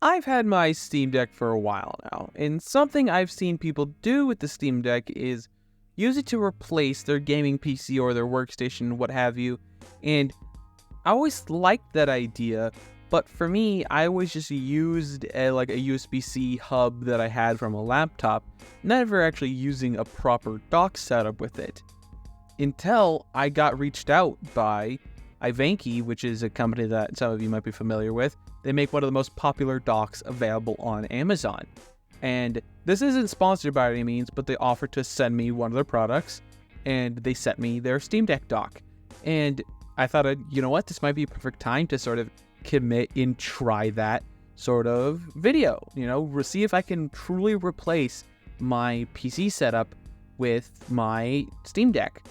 I've had my Steam Deck for a while now, and something I've seen people do with the Steam Deck is use it to replace their gaming PC or their workstation, what have you. And I always liked that idea, but for me, I always just used a USB-C hub that I had from a laptop, never actually using a proper dock setup with it. Until I got reached out by Ivanki, which is a company that some of you might be familiar with. They make one of the most popular docks available on Amazon. And this isn't sponsored by any means, but they offered to send me one of their products, and they sent me their Steam Deck dock. And I thought, you know what, this might be a perfect time to sort of commit and try that sort of video. See if I can truly replace my PC setup with my Steam Deck.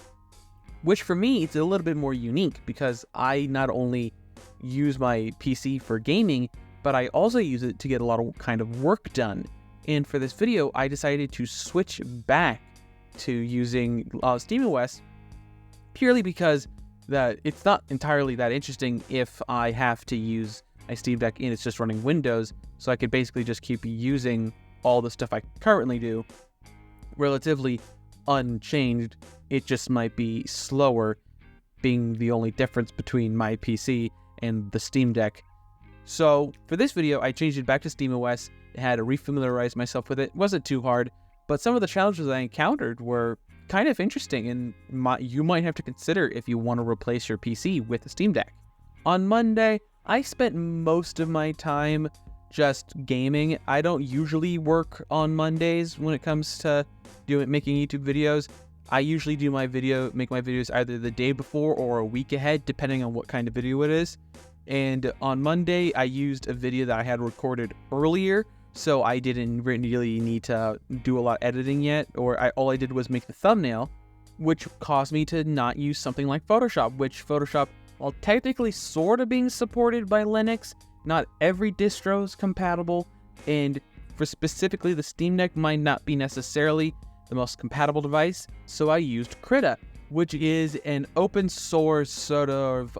Which for me, it's a little bit more unique because I not only use my PC for gaming, but I also use it to get a lot of kind of work done. And for this video, I decided to switch back to using SteamOS purely because that it's not entirely that interesting if I have to use my Steam Deck and it's just running Windows. So I could basically just keep using all the stuff I currently do relatively unchanged. It just might be slower, being the only difference between my PC and the Steam Deck. So for this video, I changed it back to SteamOS. I had to refamiliarize myself with it. It wasn't too hard, but some of the challenges I encountered were kind of interesting, and you might have to consider if you want to replace your PC with the Steam Deck. On Monday, I spent most of my time just gaming. I don't usually work on Mondays when it comes to making YouTube videos. I usually make my videos either the day before or a week ahead, depending on what kind of video it is. And on Monday, I used a video that I had recorded earlier, so I didn't really need to do a lot of editing yet, all I did was make the thumbnail, which caused me to not use something like Photoshop, which Photoshop, while technically sort of being supported by Linux, not every distro is compatible, and for specifically the Steam Deck might not be necessarily the most compatible device, so I used Krita, which is an open source sort of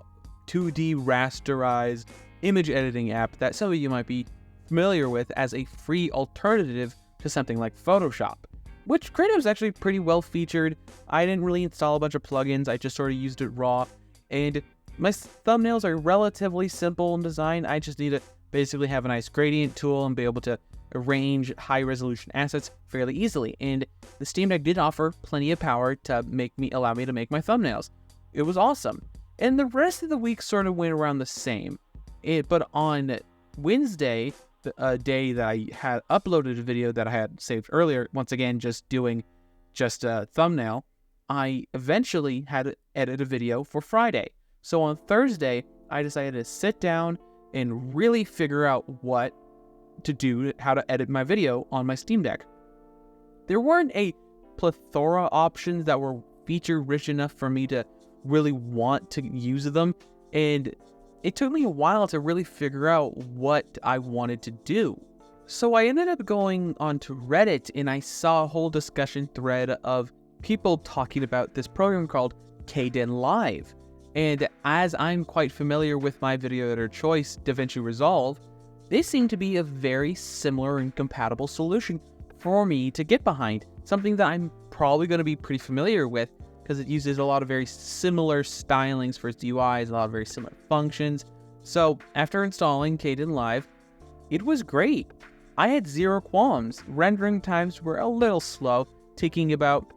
2D rasterized image editing app that some of you might be familiar with as a free alternative to something like Photoshop, which Krita was actually pretty well featured. I didn't really install a bunch of plugins, I just sort of used it raw, and my thumbnails are relatively simple in design. I just need to basically have a nice gradient tool and be able to arrange high-resolution assets fairly easily, and the Steam Deck did offer plenty of power to allow me to make my thumbnails. It was awesome, and the rest of the week sort of went around the same. But on Wednesday, the day that I had uploaded a video that I had saved earlier, once again just doing a thumbnail, I eventually had to edit a video for Friday. So on Thursday, I decided to sit down and really figure out what to do, how to edit my video on my Steam Deck. There weren't a plethora of options that were feature rich enough for me to really want to use them, and it took me a while to really figure out what I wanted to do. So I ended up going onto Reddit, and I saw a whole discussion thread of people talking about this program called Kdenlive. And as I'm quite familiar with my video editor choice, DaVinci Resolve, they seem to be a very similar and compatible solution for me to get behind. Something that I'm probably going to be pretty familiar with because it uses a lot of very similar stylings for its UIs, a lot of very similar functions. So after installing Kdenlive, it was great. I had zero qualms. Rendering times were a little slow, taking about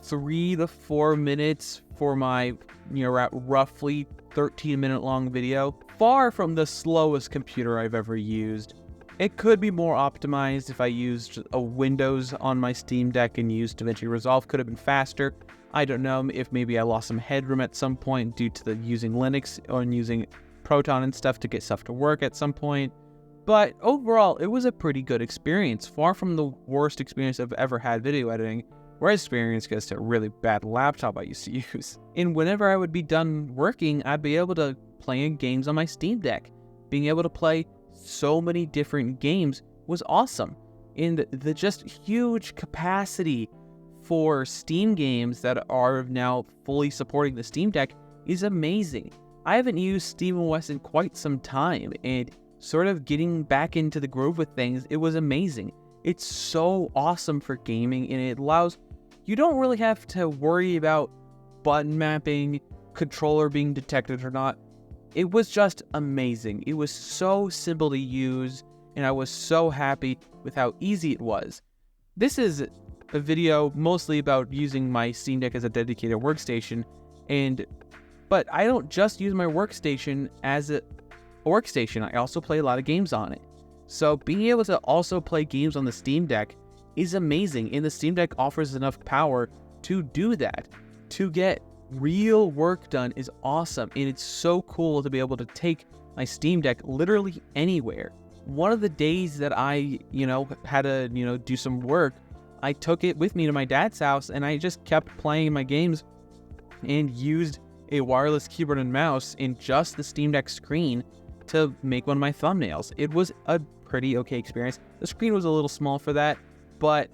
3 to 4 minutes for my roughly 13-minute long video. Far from the slowest computer I've ever used. It could be more optimized if I used a Windows on my Steam Deck and used DaVinci Resolve. Could have been faster. I don't know if maybe I lost some headroom at some point due to using Linux or using Proton and stuff to get stuff to work at some point. But overall, it was a pretty good experience. Far from the worst experience I've ever had video editing, where I experienced because a really bad laptop I used to use. And whenever I would be done working, I'd be able to play games on my Steam Deck. Being able to play so many different games was awesome. And the just huge capacity for Steam games that are now fully supporting the Steam Deck is amazing. I haven't used SteamOS in quite some time, and sort of getting back into the groove with things, it was amazing. It's so awesome for gaming, and it allows, you don't really have to worry about button mapping, controller being detected or not. It was just amazing. It was so simple to use, and I was so happy with how easy it was. This is a video mostly about using my Steam Deck as a dedicated workstation, but I don't just use my workstation as a workstation. I also play a lot of games on it. So being able to also play games on the Steam Deck is amazing, and the Steam Deck offers enough power to do that. To get real work done is awesome, and it's so cool to be able to take my Steam Deck literally anywhere. One of the days that I, had to, do some work, I took it with me to my dad's house, and I just kept playing my games and used a wireless keyboard and mouse in just the Steam Deck screen to make one of my thumbnails. It was a pretty okay experience. The screen was a little small for that, but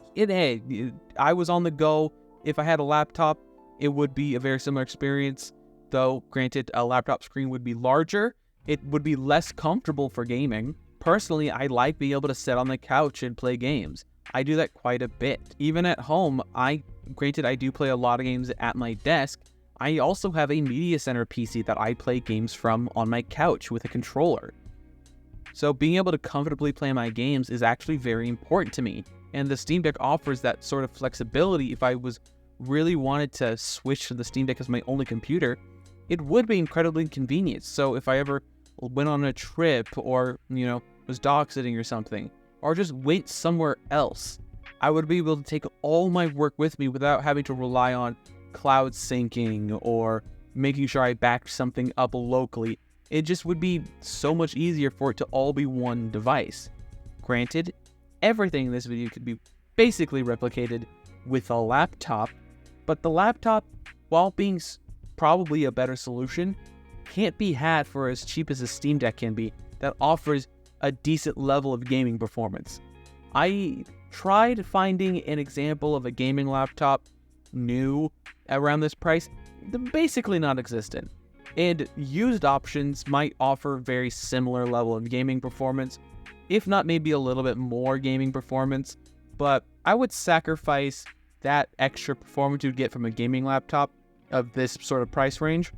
I was on the go. If I had a laptop, it would be a very similar experience, though granted, a laptop screen would be larger. It would be less comfortable for gaming. Personally, I like being able to sit on the couch and play games. I do that quite a bit. Even at home, granted, I do play a lot of games at my desk. I also have a media center PC that I play games from on my couch with a controller. So being able to comfortably play my games is actually very important to me. And the Steam Deck offers that sort of flexibility. If I really wanted to switch to the Steam Deck as my only computer, it would be incredibly convenient. So if I ever went on a trip or, was dog sitting or something, or just went somewhere else, I would be able to take all my work with me without having to rely on cloud syncing or making sure I backed something up locally. It just would be so much easier for it to all be one device. Granted, everything in this video could be basically replicated with a laptop, but the laptop, while being probably a better solution, can't be had for as cheap as a Steam Deck can be that offers a decent level of gaming performance. I tried finding an example of a gaming laptop new around this price. They're basically non-existent. And used options might offer very similar level of gaming performance, if not maybe a little bit more gaming performance, but I would sacrifice that extra performance you'd get from a gaming laptop of this sort of price range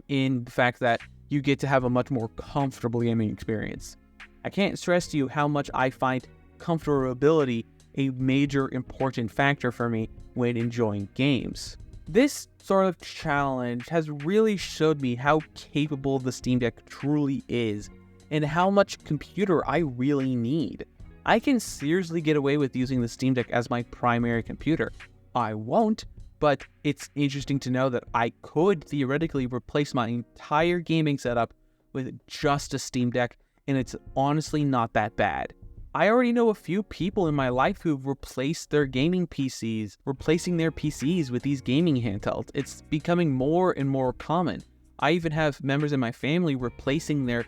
in the fact that you get to have a much more comfortable gaming experience. I can't stress to you how much I find comfortability a major important factor for me when enjoying games. This sort of challenge has really showed me how capable the Steam Deck truly is and how much computer I really need. I can seriously get away with using the Steam Deck as my primary computer. I won't, but it's interesting to know that I could theoretically replace my entire gaming setup with just a Steam Deck, and it's honestly not that bad. I already know a few people in my life who've replaced their gaming PCs, replacing their PCs with these gaming handhelds. It's becoming more and more common. I even have members in my family replacing their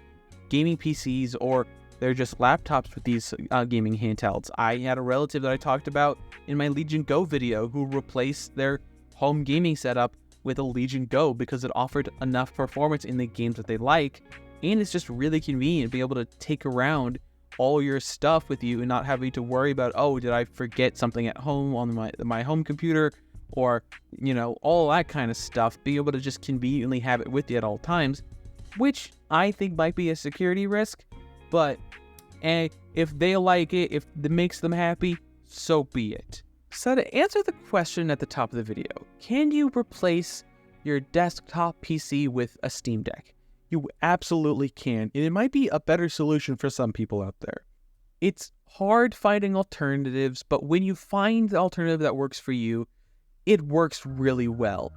gaming PCs or they're just laptops with these gaming handhelds. I had a relative that I talked about in my Legion Go video who replaced their home gaming setup with a Legion Go because it offered enough performance in the games that they like, and it's just really convenient to be able to take around all your stuff with you and not having to worry about, oh, did I forget something at home on my home computer, or all that kind of stuff. Being able to just conveniently have it with you at all times, which I think might be a security risk, but if they like it, if it makes them happy, so be it. So to answer the question at the top of the video, can you replace your desktop PC with a Steam Deck? You absolutely can, and it might be a better solution for some people out there. It's hard finding alternatives, but when you find the alternative that works for you, it works really well.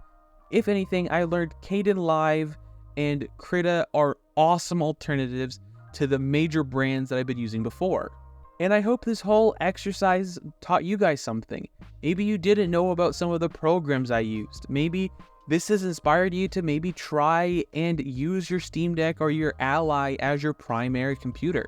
If anything, I learned Kdenlive and Krita are awesome alternatives to the major brands that I've been using before. And I hope this whole exercise taught you guys something. Maybe you didn't know about some of the programs I used. Maybe this has inspired you to maybe try and use your Steam Deck or your Ally as your primary computer.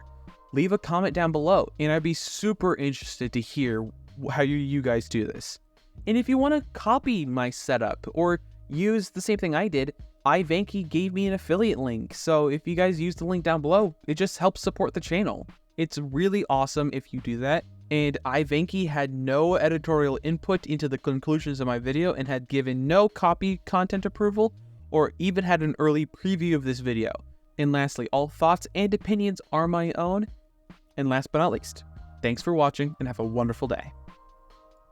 Leave a comment down below, and I'd be super interested to hear how you guys do this. And if you want to copy my setup or use the same thing I did, iVanky gave me an affiliate link, so if you guys use the link down below, it just helps support the channel. It's really awesome if you do that. And iVanky had no editorial input into the conclusions of my video and had given no copy content approval or even had an early preview of this video. And lastly, all thoughts and opinions are my own. And last but not least, thanks for watching and have a wonderful day.